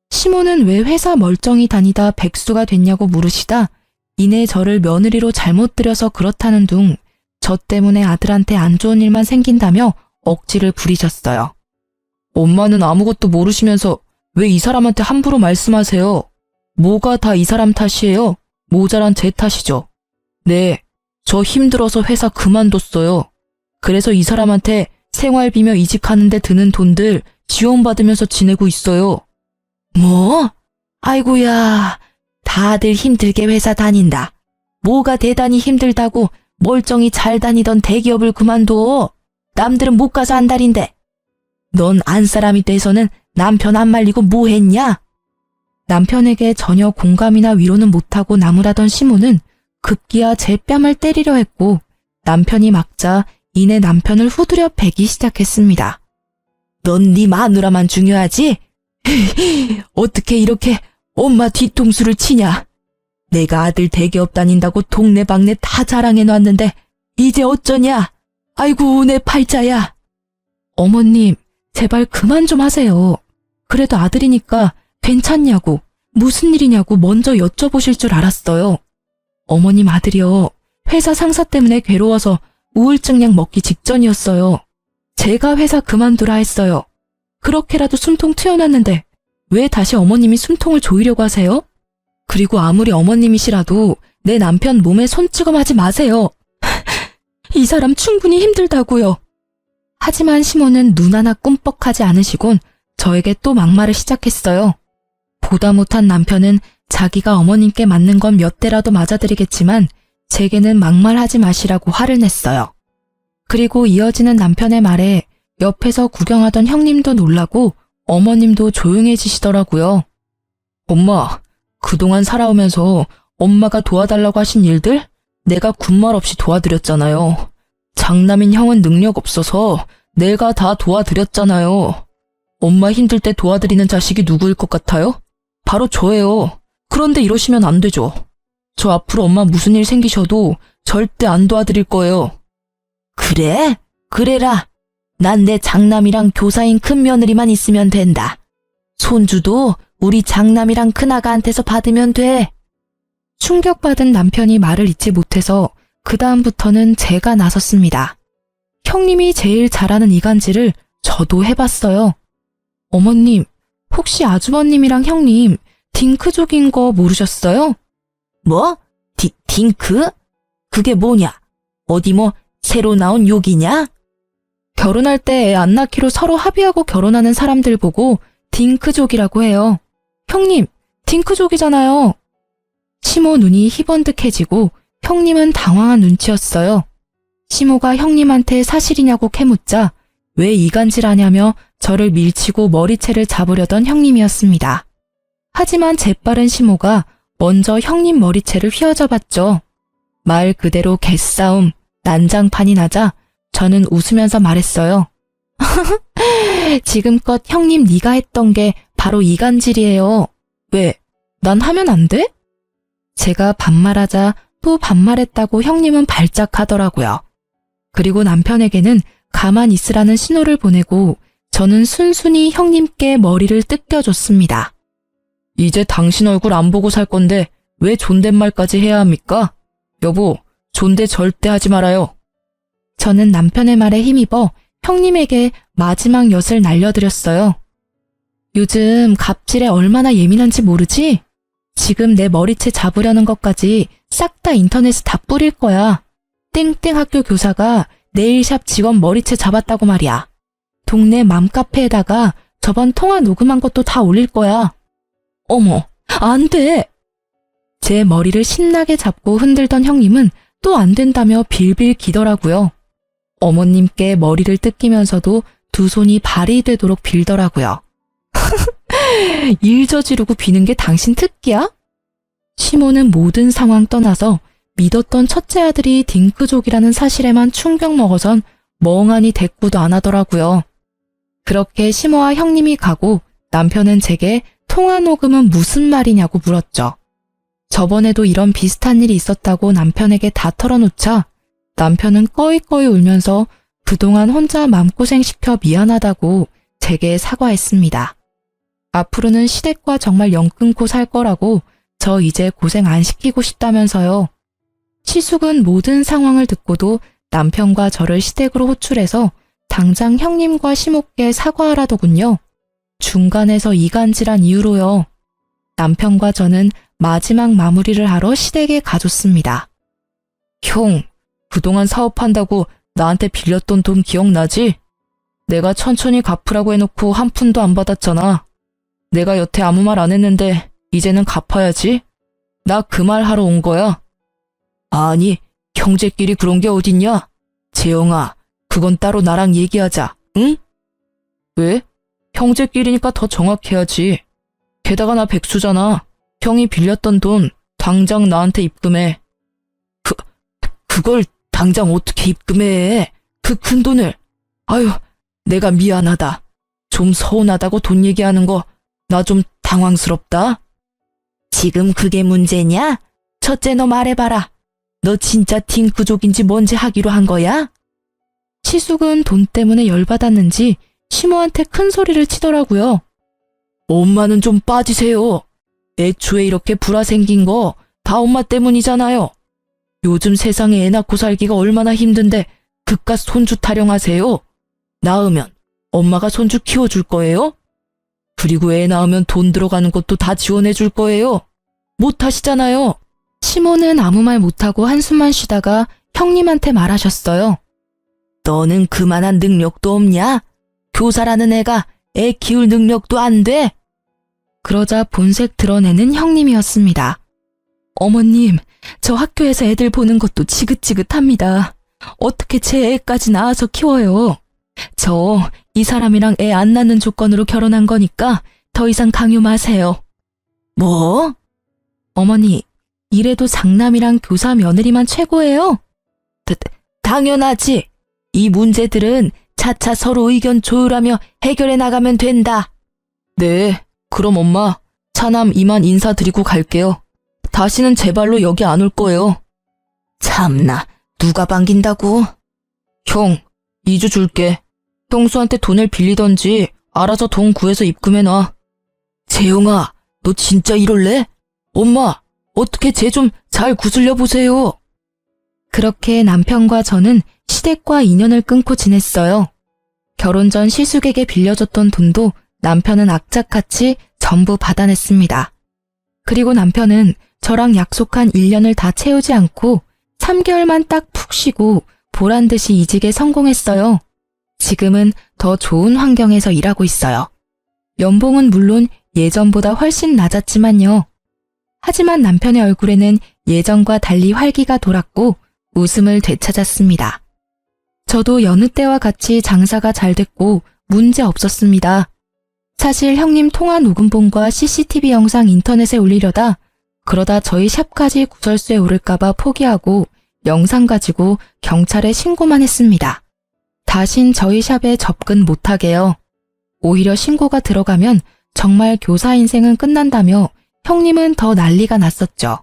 시모는 왜 회사 멀쩡히 다니다 백수가 됐냐고 물으시다 이내 저를 며느리로 잘못 들여서 그렇다는 둥 저 때문에 아들한테 안 좋은 일만 생긴다며 억지를 부리셨어요. 엄마는 아무것도 모르시면서 왜 이 사람한테 함부로 말씀하세요? 뭐가 다 이 사람 탓이에요? 모자란 제 탓이죠. 네, 저 힘들어서 회사 그만뒀어요. 그래서 이 사람한테 생활비며 이직하는데 드는 돈들 지원받으면서 지내고 있어요. 뭐? 아이고야, 다들 힘들게 회사 다닌다. 뭐가 대단히 힘들다고 멀쩡히 잘 다니던 대기업을 그만둬. 남들은 못 가서 안달인데. 넌 안 사람이 돼서는 남편 안 말리고 뭐 했냐? 남편에게 전혀 공감이나 위로는 못하고 나무라던 시모는 급기야 제 뺨을 때리려 했고 남편이 막자 이내 남편을 후드려 패기 시작했습니다. 넌 네 마누라만 중요하지? 어떻게 이렇게 엄마 뒤통수를 치냐? 내가 아들 대기업 다닌다고 동네방네 다 자랑해놨는데 이제 어쩌냐? 아이고 내 팔자야. 어머님 제발 그만 좀 하세요. 그래도 아들이니까 괜찮냐고 무슨 일이냐고 먼저 여쭤보실 줄 알았어요. 어머님 아들이요. 회사 상사 때문에 괴로워서 우울증 약 먹기 직전이었어요. 제가 회사 그만두라 했어요. 그렇게라도 숨통 트여놨는데 왜 다시 어머님이 숨통을 조이려고 하세요? 그리고 아무리 어머님이시라도 내 남편 몸에 손찌검하지 마세요. 이 사람 충분히 힘들다고요. 하지만 시모는 눈 하나 꿈뻑하지 않으시곤 저에게 또 막말을 시작했어요. 보다 못한 남편은 자기가 어머님께 맞는 건 몇 대라도 맞아드리겠지만 제게는 막말하지 마시라고 화를 냈어요. 그리고 이어지는 남편의 말에 옆에서 구경하던 형님도 놀라고 어머님도 조용해지시더라고요. 엄마, 그동안 살아오면서 엄마가 도와달라고 하신 일들 내가 군말 없이 도와드렸잖아요. 장남인 형은 능력 없어서 내가 다 도와드렸잖아요. 엄마 힘들 때 도와드리는 자식이 누구일 것 같아요? 바로 저예요. 그런데 이러시면 안 되죠. 저 앞으로 엄마 무슨 일 생기셔도 절대 안 도와드릴 거예요. 그래? 그래라. 난 내 장남이랑 교사인 큰며느리만 있으면 된다. 손주도 우리 장남이랑 큰아가한테서 받으면 돼. 충격받은 남편이 말을 잇지 못해서 그 다음부터는 제가 나섰습니다. 형님이 제일 잘하는 이간질을 저도 해봤어요. 어머님, 혹시 아주버님이랑 형님 딩크족인 거 모르셨어요? 뭐? 딩크? 그게 뭐냐? 어디 뭐 새로 나온 욕이냐? 결혼할 때 애 안 낳기로 서로 합의하고 결혼하는 사람들 보고 딩크족이라고 해요. 형님, 딩크족이잖아요. 시모 눈이 희번뜩해지고 형님은 당황한 눈치였어요. 시모가 형님한테 사실이냐고 캐묻자 왜 이간질하냐며 저를 밀치고 머리채를 잡으려던 형님이었습니다. 하지만 재빠른 시모가 먼저 형님 머리채를 휘어잡았죠. 말 그대로 개싸움, 난장판이 나자 저는 웃으면서 말했어요. 지금껏 형님 네가 했던 게 바로 이간질이에요. 왜? 난 하면 안 돼? 제가 반말하자 또 반말했다고 형님은 발작하더라고요. 그리고 남편에게는 가만 있으라는 신호를 보내고 저는 순순히 형님께 머리를 뜯겨줬습니다. 이제 당신 얼굴 안 보고 살 건데 왜 존댓말까지 해야 합니까? 여보, 존대 절대 하지 말아요. 저는 남편의 말에 힘입어 형님에게 마지막 엿을 날려드렸어요. 요즘 갑질에 얼마나 예민한지 모르지? 지금 내 머리채 잡으려는 것까지 싹 다 인터넷에 다 뿌릴 거야. 땡땡 학교 교사가 네일샵 직원 머리채 잡았다고 말이야. 동네 맘카페에다가 저번 통화 녹음한 것도 다 올릴 거야. 어머, 안 돼! 제 머리를 신나게 잡고 흔들던 형님은 또 안 된다며 빌빌 기더라고요. 어머님께 머리를 뜯기면서도 두 손이 발이 되도록 빌더라고요. 일 저지르고 비는 게 당신 특기야? 시모는 모든 상황 떠나서 믿었던 첫째 아들이 딩크족이라는 사실에만 충격 먹어선 멍하니 대꾸도 안 하더라고요. 그렇게 시모와 형님이 가고 남편은 제게 통화 녹음은 무슨 말이냐고 물었죠. 저번에도 이런 비슷한 일이 있었다고 남편에게 다 털어놓자 남편은 꺼이꺼이 울면서 그동안 혼자 맘고생 시켜 미안하다고 제게 사과했습니다. 앞으로는 시댁과 정말 연 끊고 살 거라고 저 이제 고생 안 시키고 싶다면서요. 시숙은 모든 상황을 듣고도 남편과 저를 시댁으로 호출해서 당장 형님과 시모께 사과하라더군요. 중간에서 이간질한 이유로요. 남편과 저는 마지막 마무리를 하러 시댁에 가줬습니다. 형, 그동안 사업한다고 나한테 빌렸던 돈 기억나지? 내가 천천히 갚으라고 해놓고 한 푼도 안 받았잖아. 내가 여태 아무 말 안 했는데 이제는 갚아야지. 나 그 말 하러 온 거야. 아니, 형제끼리 그런 게 어딨냐? 재영아, 그건 따로 나랑 얘기하자, 응? 왜? 형제끼리니까 더 정확해야지. 게다가 나 백수잖아. 형이 빌렸던 돈 당장 나한테 입금해. 그걸 당장 어떻게 입금해? 그 큰 돈을. 아유, 내가 미안하다. 좀 서운하다고 돈 얘기하는 거 나 좀 당황스럽다. 지금 그게 문제냐? 첫째 너 말해봐라. 너 진짜 딩크족인지 뭔지 하기로 한 거야? 시숙은 돈 때문에 열받았는지 시모한테 큰 소리를 치더라고요. 엄마는 좀 빠지세요. 애초에 이렇게 불화 생긴 거 다 엄마 때문이잖아요. 요즘 세상에 애 낳고 살기가 얼마나 힘든데 그깟 손주 타령하세요. 낳으면 엄마가 손주 키워줄 거예요? 그리고 애 낳으면 돈 들어가는 것도 다 지원해줄 거예요. 못하시잖아요. 시모는 아무 말 못하고 한숨만 쉬다가 형님한테 말하셨어요. 너는 그만한 능력도 없냐? 교사라는 애가 애 키울 능력도 안 돼? 그러자 본색 드러내는 형님이었습니다. 어머님, 저 학교에서 애들 보는 것도 지긋지긋합니다. 어떻게 제 애까지 낳아서 키워요? 저 이 사람이랑 애 안 낳는 조건으로 결혼한 거니까 더 이상 강요 마세요. 뭐? 어머니, 이래도 장남이랑 교사 며느리만 최고예요? 당연하지. 이 문제들은 차차 서로 의견 조율하며 해결해 나가면 된다. 네, 그럼 엄마, 차남 이만 인사드리고 갈게요. 다시는 제 발로 여기 안 올 거예요. 참나, 누가 반긴다고? 형, 2주 줄게. 형수한테 돈을 빌리던지 알아서 돈 구해서 입금해놔. 재영아, 너 진짜 이럴래? 엄마, 어떻게 쟤 좀 잘 구슬려 보세요. 그렇게 남편과 저는 시댁과 인연을 끊고 지냈어요. 결혼 전 시숙에게 빌려줬던 돈도 남편은 악착같이 전부 받아냈습니다. 그리고 남편은 저랑 약속한 1년을 다 채우지 않고 3개월만 딱 푹 쉬고 보란듯이 이직에 성공했어요. 지금은 더 좋은 환경에서 일하고 있어요. 연봉은 물론 예전보다 훨씬 낮았지만요. 하지만 남편의 얼굴에는 예전과 달리 활기가 돌았고 웃음을 되찾았습니다. 저도 여느 때와 같이 장사가 잘 됐고 문제 없었습니다. 사실 형님 통화 녹음본과 CCTV 영상 인터넷에 올리려다 그러다 저희 샵까지 구설수에 오를까봐 포기하고 영상 가지고 경찰에 신고만 했습니다. 다신 저희 샵에 접근 못하게요. 오히려 신고가 들어가면 정말 교사 인생은 끝난다며 형님은 더 난리가 났었죠.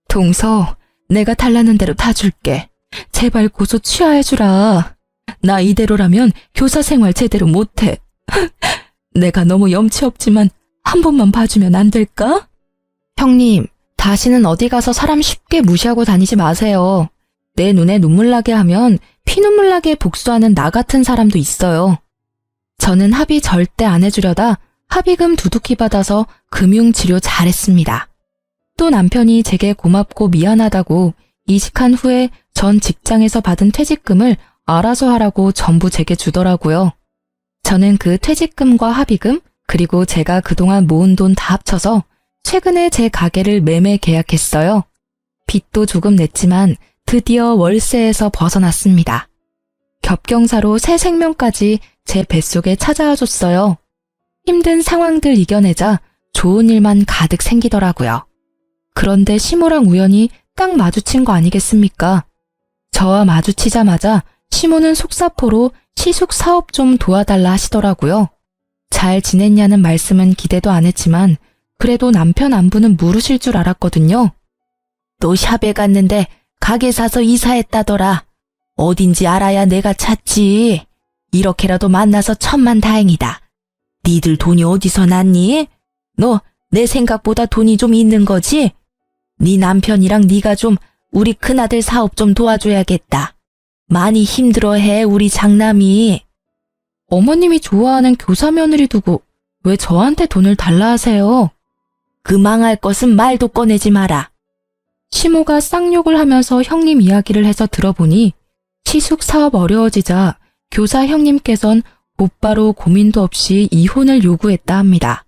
동서, 내가 달라는 대로 다 줄게. 제발 고소 취하해주라. 나 이대로라면 교사 생활 제대로 못해. 내가 너무 염치 없지만 한 번만 봐주면 안 될까? 형님, 다시는 어디 가서 사람 쉽게 무시하고 다니지 마세요. 내 눈에 눈물 나게 하면 피눈물 나게 복수하는 나 같은 사람도 있어요. 저는 합의 절대 안 해주려다 합의금 두둑히 받아서 금융치료 잘했습니다. 또 남편이 제게 고맙고 미안하다고 이직한 후에 전 직장에서 받은 퇴직금을 알아서 하라고 전부 제게 주더라고요. 저는 그 퇴직금과 합의금 그리고 제가 그동안 모은 돈 다 합쳐서 최근에 제 가게를 매매 계약했어요. 빚도 조금 냈지만 드디어 월세에서 벗어났습니다. 겹경사로 새 생명까지 제 뱃속에 찾아와 줬어요. 힘든 상황들 이겨내자 좋은 일만 가득 생기더라고요. 그런데 시모랑 우연히 딱 마주친 거 아니겠습니까? 저와 마주치자마자 시모는 속사포로 시숙 사업 좀 도와달라 하시더라고요. 잘 지냈냐는 말씀은 기대도 안 했지만 그래도 남편 안부는 물으실 줄 알았거든요. 너 샵에 갔는데 가게 사서 이사했다더라. 어딘지 알아야 내가 찾지. 이렇게라도 만나서 천만다행이다. 니들 돈이 어디서 났니? 너 내 생각보다 돈이 좀 있는 거지? 네 남편이랑 네가 좀 우리 큰아들 사업 좀 도와줘야겠다. 많이 힘들어해 우리 장남이. 어머님이 좋아하는 교사 며느리 두고 왜 저한테 돈을 달라 하세요? 그 망할 것은 말도 꺼내지 마라. 시모가 쌍욕을 하면서 형님 이야기를 해서 들어보니 시숙 사업 어려워지자 교사 형님께선 곧바로 고민도 없이 이혼을 요구했다 합니다.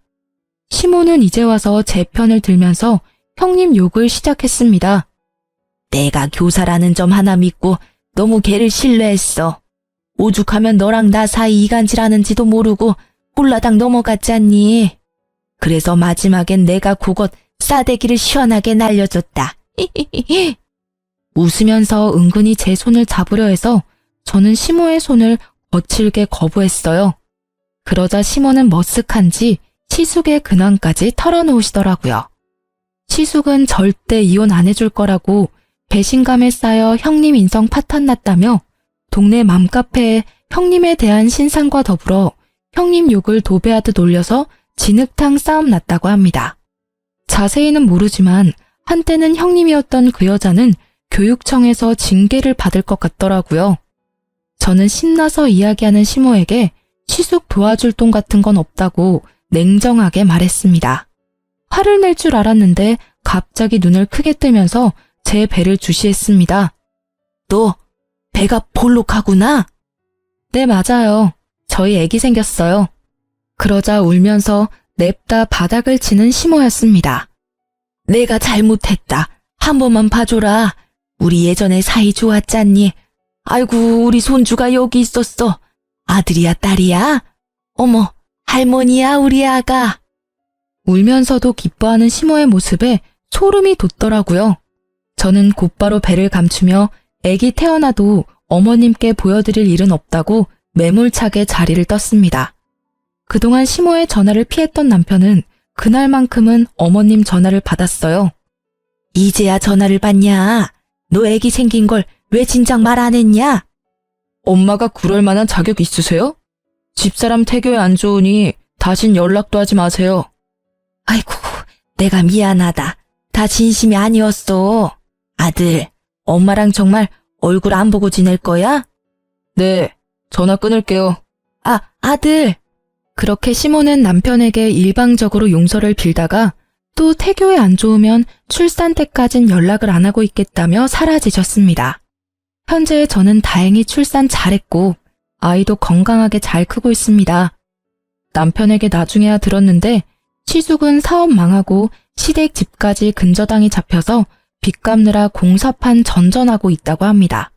시모는 이제 와서 제 편을 들면서 형님 욕을 시작했습니다. 내가 교사라는 점 하나 믿고 너무 걔를 신뢰했어. 오죽하면 너랑 나 사이 이간질하는지도 모르고 홀라당 넘어갔잖니. 그래서 마지막엔 내가 그것 싸대기를 시원하게 날려줬다. 웃으면서 은근히 제 손을 잡으려 해서 저는 시모의 손을 거칠게 거부했어요. 그러자 시모는 머쓱한지 시숙의 근황까지 털어놓으시더라고요. 시숙은 절대 이혼 안 해줄 거라고 배신감에 쌓여 형님 인성 파탄났다며 동네 맘카페에 형님에 대한 신상과 더불어 형님 욕을 도배하듯 올려서 진흙탕 싸움 났다고 합니다. 자세히는 모르지만 한때는 형님이었던 그 여자는 교육청에서 징계를 받을 것 같더라고요. 저는 신나서 이야기하는 시모에게 시숙 도와줄 돈 같은 건 없다고 냉정하게 말했습니다. 화를 낼 줄 알았는데 갑자기 눈을 크게 뜨면서 제 배를 주시했습니다. 너 배가 볼록하구나? 네, 맞아요. 저희 애기 생겼어요. 그러자 울면서 냅다 바닥을 치는 시모였습니다. 내가 잘못했다. 한 번만 봐줘라. 우리 예전에 사이 좋았잖니. 아이고, 우리 손주가 여기 있었어. 아들이야, 딸이야? 어머, 할머니야, 우리 아가. 울면서도 기뻐하는 시모의 모습에 소름이 돋더라고요. 저는 곧바로 배를 감추며 애기 태어나도 어머님께 보여드릴 일은 없다고 매몰차게 자리를 떴습니다. 그동안 시모의 전화를 피했던 남편은 그날만큼은 어머님 전화를 받았어요. 이제야 전화를 받냐? 너 애기 생긴 걸 왜 진작 말 안 했냐? 엄마가 그럴 만한 자격 있으세요? 집사람 태교에 안 좋으니 다신 연락도 하지 마세요. 아이고, 내가 미안하다. 다 진심이 아니었어. 아들, 엄마랑 정말 얼굴 안 보고 지낼 거야? 네, 전화 끊을게요. 아들. 그렇게 시모는 남편에게 일방적으로 용서를 빌다가 또 태교에 안 좋으면 출산 때까진 연락을 안 하고 있겠다며 사라지셨습니다. 현재 저는 다행히 출산 잘했고 아이도 건강하게 잘 크고 있습니다. 남편에게 나중에야 들었는데 시숙은 사업 망하고 시댁 집까지 근저당이 잡혀서 빚 갚느라 공사판 전전하고 있다고 합니다.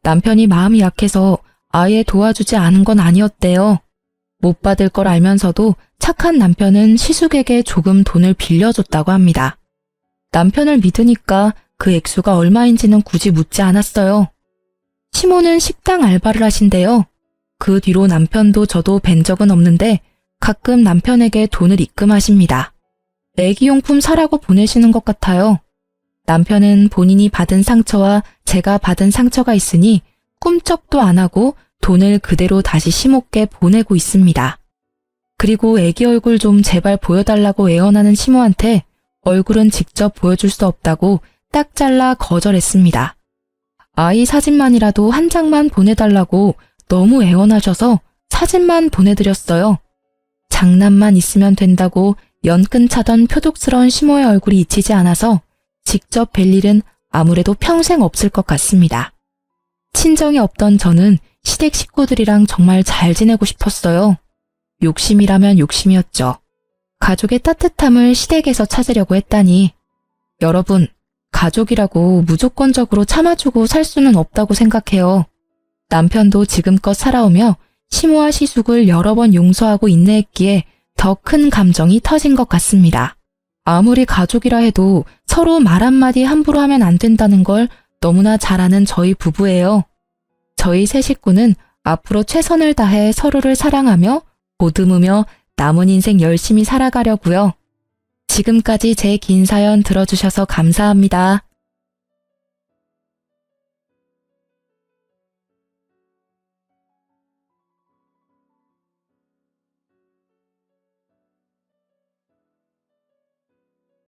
남편이 마음이 약해서 아예 도와주지 않은 건 아니었대요. 못 받을 걸 알면서도 착한 남편은 시숙에게 조금 돈을 빌려줬다고 합니다. 남편을 믿으니까 그 액수가 얼마인지는 굳이 묻지 않았어요. 시모는 식당 알바를 하신대요. 그 뒤로 남편도 저도 뵌 적은 없는데 가끔 남편에게 돈을 입금하십니다. 애기용품 사라고 보내시는 것 같아요. 남편은 본인이 받은 상처와 제가 받은 상처가 있으니 꿈쩍도 안 하고 돈을 그대로 다시 시모께 보내고 있습니다. 그리고 애기 얼굴 좀 제발 보여달라고 애원하는 시모한테 얼굴은 직접 보여줄 수 없다고 딱 잘라 거절했습니다. 아이 사진만이라도 한 장만 보내달라고 너무 애원하셔서 사진만 보내드렸어요. 장난만 있으면 된다고 연끈 차던 표독스러운 시모의 얼굴이 잊히지 않아서 직접 뵐 일은 아무래도 평생 없을 것 같습니다. 친정이 없던 저는 시댁 식구들이랑 정말 잘 지내고 싶었어요. 욕심이라면 욕심이었죠. 가족의 따뜻함을 시댁에서 찾으려고 했다니. 여러분, 가족이라고 무조건적으로 참아주고 살 수는 없다고 생각해요. 남편도 지금껏 살아오며 시모와 시숙을 여러 번 용서하고 인내했기에 더 큰 감정이 터진 것 같습니다. 아무리 가족이라 해도 서로 말 한마디 함부로 하면 안 된다는 걸 너무나 잘 아는 저희 부부예요. 저희 세 식구는 앞으로 최선을 다해 서로를 사랑하며 보듬으며 남은 인생 열심히 살아가려고요. 지금까지 제 긴 사연 들어주셔서 감사합니다.